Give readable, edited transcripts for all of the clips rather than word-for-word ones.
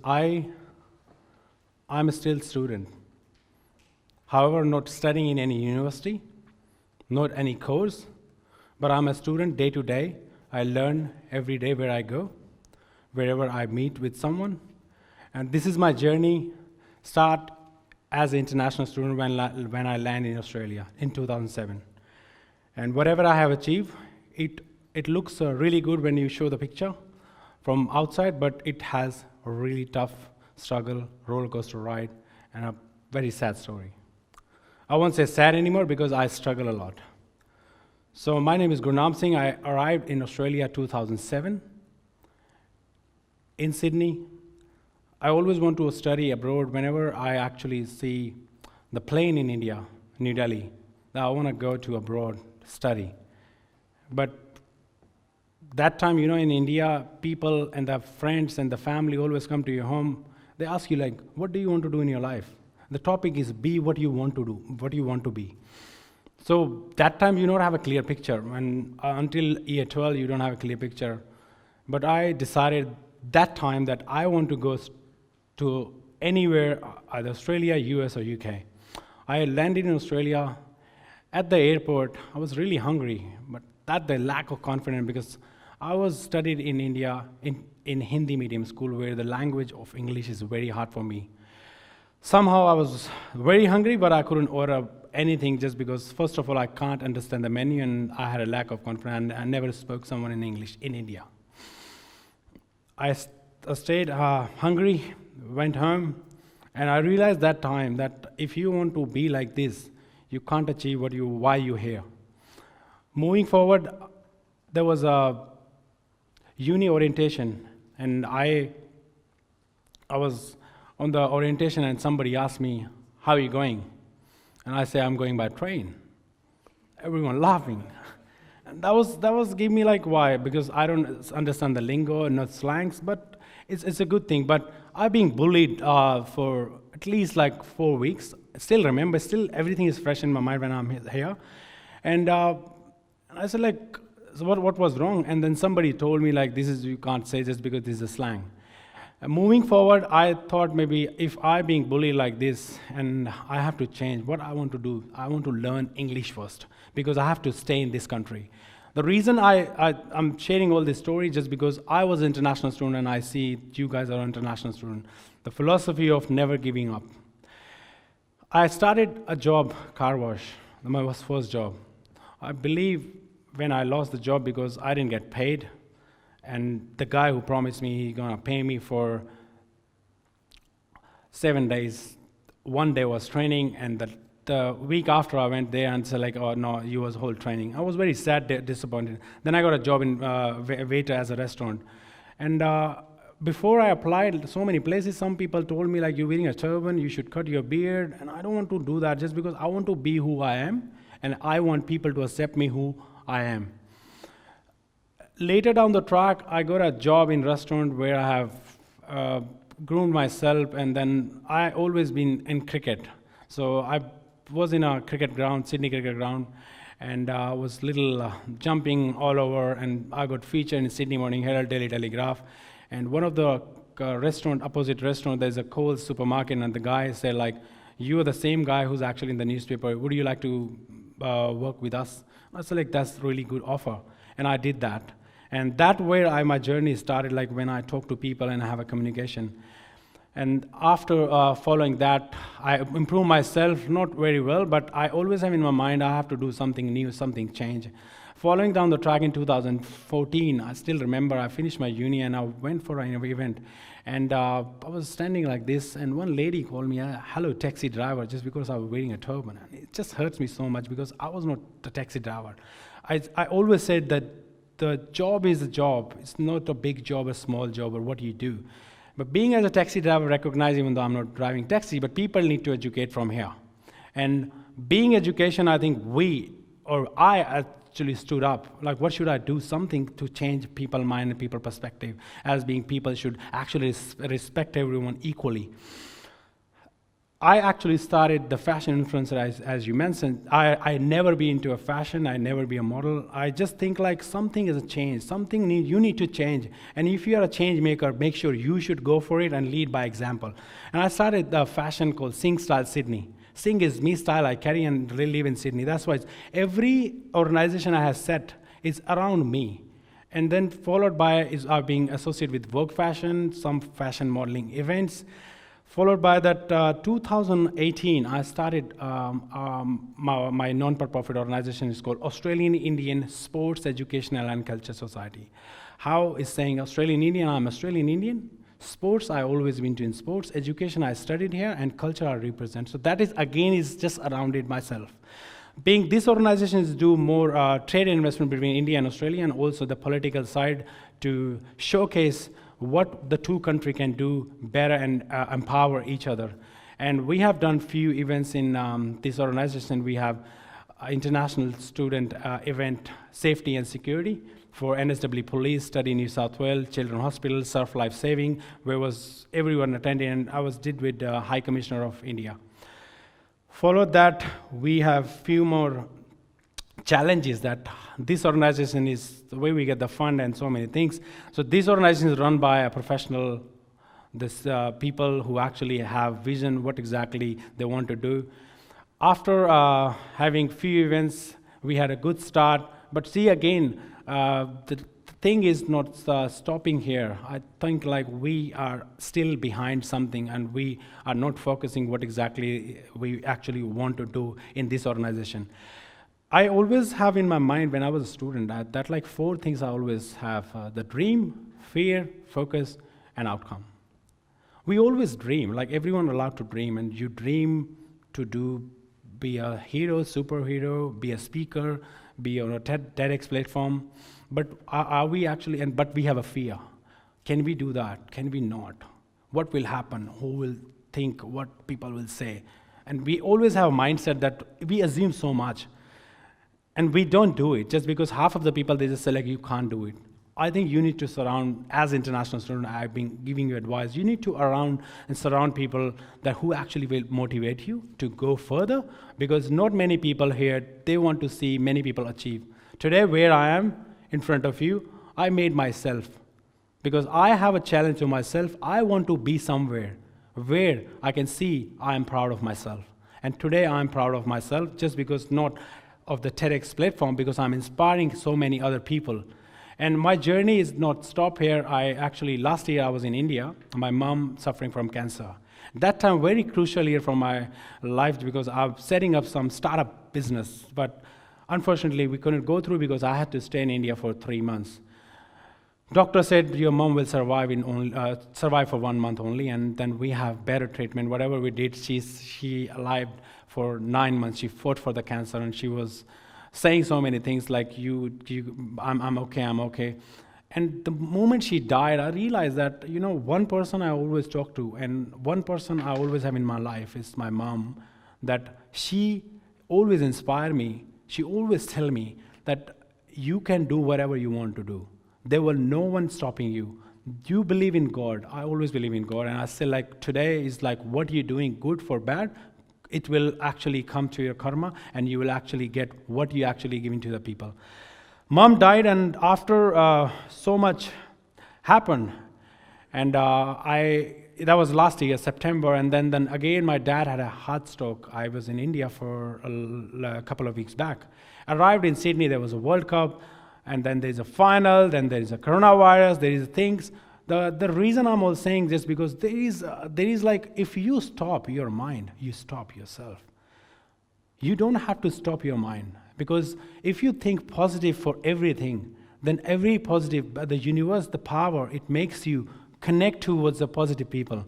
I'm still a student. However, not studying in any university, not any course, but I'm a student day to day. I learn every day where I go, wherever I meet with someone. And this is my journey, start as an international student when I land in Australia in 2007. And whatever I have achieved, it looks really good when you show the picture from outside, but it has a really tough struggle, roller coaster ride, and a very sad story. I won't say sad anymore because I struggle a lot. So my name is Gurnam Singh. I arrived in Australia 2007 in Sydney. I always want to study abroad. Whenever I actually see the plane in India, New Delhi, I want to go to abroad, study. But that time, in India, people and the friends and the family always come to your home. They ask you like, what do you want to do in your life? The topic is be what you want to do, what you want to be. So that time you don't have a clear picture. And until year 12, you don't have a clear picture. But I decided that time that I want to go to anywhere, either Australia, US, or UK. I landed in Australia. At the airport, I was really hungry, but that the lack of confidence, because I was studied in India in Hindi medium school, where the language of English is very hard for me. Somehow I was very hungry, but I couldn't order anything just because, first of all, I can't understand the menu, and I had a lack of confidence, and I never spoke someone in English in India. I stayed hungry, went home, and I realized that time that if you want to be like this, you can't achieve why you're here. Moving forward, there was a uni orientation, and I was on the orientation, and somebody asked me, how are you going? And I say, I'm going by train. Everyone laughing. And that was give me like, why? Because I don't understand the lingo and not slangs, but it's a good thing. But I've been bullied for at least like 4 weeks. Still remember, everything is fresh in my mind when I'm here. And I said like, so what was wrong? And then somebody told me like, you can't say just because this is a slang. Moving forward, I thought maybe if I'm being bullied like this and I have to change, what I want to do, I want to learn English first because I have to stay in this country. The reason I'm sharing all this story just because I was an international student and I see you guys are international students. The philosophy of never giving up. I started a job, car wash, my first job. I believe when I lost the job because I didn't get paid, and the guy who promised me he's gonna pay me for 7 days, 1 day was training, and the week after I went there and said like, oh no, you was whole training. I was very sad, disappointed. Then I got a job in waiter as a restaurant. And before I applied so many places, some people told me like, you're wearing a turban, you should cut your beard, and I don't want to do that just because I want to be who I am, and I want people to accept me who I am. Later down the track, I got a job in restaurant where I have groomed myself, and then I always been in cricket. So I was in a cricket ground, Sydney cricket ground, and I was little jumping all over, and I got featured in Sydney Morning Herald, Daily Telegraph, and one of the opposite restaurant, there's a Coles supermarket, and the guy said like, you are the same guy who's actually in the newspaper, would you like to work with us? I said like, that's a really good offer, and I did that. And that's where my journey started, like when I talk to people and I have a communication. And after following that, I improved myself, not very well, but I always have in my mind, I have to do something new, something change. Following down the track in 2014, I still remember I finished my uni and I went for an event. And I was standing like this, and one lady called me, hello, taxi driver, just because I was wearing a turban. And it just hurts me so much because I was not the taxi driver. I always said that the job is a job. It's not a big job, a small job, or what you do. But being as a taxi driver, recognize even though I'm not driving taxi, but people need to educate from here. And being education, I think I actually stood up. Like, what should I do? Something to change people's mind and people's perspective. As being people should actually respect everyone equally. I actually started the fashion influencer, as you mentioned. I never be into a fashion, I never be a model. I just think like something is a change, you need to change. And if you are a change maker, make sure you should go for it and lead by example. And I started the fashion called Singh Style Sydney. Singh is me style, I carry and really live in Sydney. That's why every organization I have set is around me. And then followed by is being associated with Vogue Fashion, some fashion modeling events. Followed by that, 2018, I started my non-profit organization. Is called Australian Indian Sports Educational and Culture Society. How is saying Australian Indian? I'm Australian Indian. Sports, I always been to in sports. Education, I studied here, and culture, I represent. So that is, again, is just around it myself. Being these organizations do more trade and investment between India and Australia, and also the political side to showcase what the two countries can do better and empower each other. And we have done few events in this organization. We have international student event, Safety and Security, for NSW Police, Study New South Wales, Children's Hospital, Surf Life Saving, where was everyone attending, and I did with the High Commissioner of India. Followed that, we have few more challenges that this organization is the way we get the fund and so many things. So this organization is run by a professional, people who actually have vision, what exactly they want to do. After having few events, we had a good start, but see again, the thing is not stopping here. I think like we are still behind something and we are not focusing what exactly we actually want to do in this organization. I always have in my mind when I was a student that like 4 things I always have, the dream, fear, focus, and outcome. We always dream, like everyone allowed to dream, and you dream to be a hero, superhero, be a speaker, be on a TEDx platform, but are we actually, but we have a fear. Can we do that? Can we not? What will happen? Who will think? What people will say? And we always have a mindset that we assume so much. And we don't do it, just because half of the people, they just say like, you can't do it. I think you need to surround, as international student, I've been giving you advice, you need to surround people that who actually will motivate you to go further, because not many people here, they want to see many people achieve. Today, where I am in front of you, I made myself, because I have a challenge to myself. I want to be somewhere where I can see I am proud of myself. And today I'm proud of myself, just because not of the TEDx platform, because I'm inspiring so many other people. And my journey is not stop here. Last year I was in India, my mom suffering from cancer. That time, very crucial year for my life, because I'm setting up some startup business, but unfortunately we couldn't go through because I had to stay in India for 3 months. Doctor said your mom will survive for 1 month only, and then we have better treatment. Whatever we did, she alive for 9 months. She fought for the cancer, and she was saying so many things like, I'm okay. And the moment she died, I realized that, one person I always talk to, and one person I always have in my life is my mom, that she always inspire me. She always tell me that you can do whatever you want to do. There will no one stopping you. You believe in God. I always believe in God. And I say like, today is like what you're doing, good for bad, it will actually come to your karma, and you will actually get what you're actually giving to the people. Mom died, and after so much happened, and that was last year, September, and then again my dad had a heart stroke. I was in India for a couple of weeks back. Arrived in Sydney, there was a World Cup, and then there's a final, then there is a coronavirus, there is things. The reason I'm all saying this, because there is like, if you stop your mind, you stop yourself. You don't have to stop your mind, because if you think positive for everything, then every positive, the universe, the power, it makes you connect towards the positive people.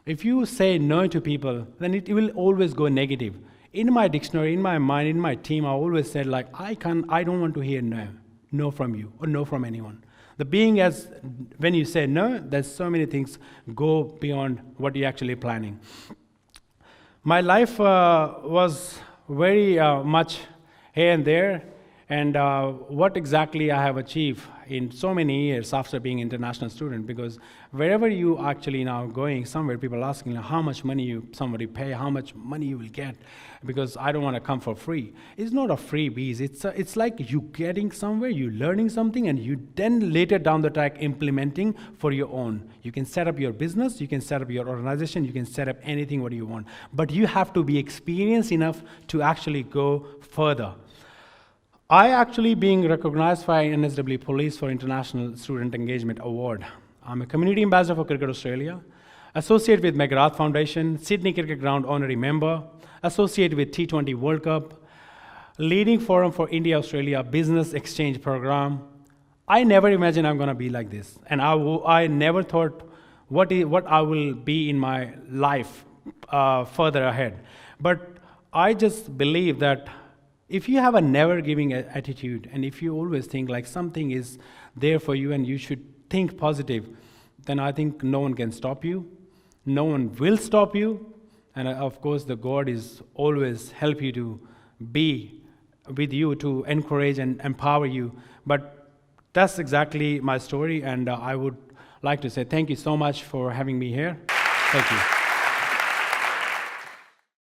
If you say no to people, then it will always go negative. In my dictionary, in my mind, in my team, I always said like, I don't want to hear no from you, or no from anyone. The being as, when you say no, there's so many things go beyond what you're actually planning. My life was very much here and there, and what exactly I have achieved in so many years after being international student, because wherever you actually now going somewhere, people are asking how much money somebody pay, how much money you will get, because I don't want to come for free. It's not a freebies. It's like you getting somewhere, you learning something, and you then later down the track implementing for your own. You can set up your business, you can set up your organization, you can set up anything what you want, but you have to be experienced enough to actually go further. I actually being recognized by NSW Police for International Student Engagement Award. I'm a community ambassador for Cricket Australia, associate with McGrath Foundation, Sydney Cricket Ground honorary member, associate with T20 World Cup, leading forum for India-Australia Business Exchange Program. I never imagined I'm going to be like this, and I never thought what I will be in my life further ahead. But I just believe that if you have a never giving attitude, and if you always think like something is there for you and you should think positive, then I think no one can stop you. No one will stop you. And of course, the God is always help you to be with you, to encourage and empower you. But that's exactly my story, and I would like to say thank you so much for having me here. Thank you.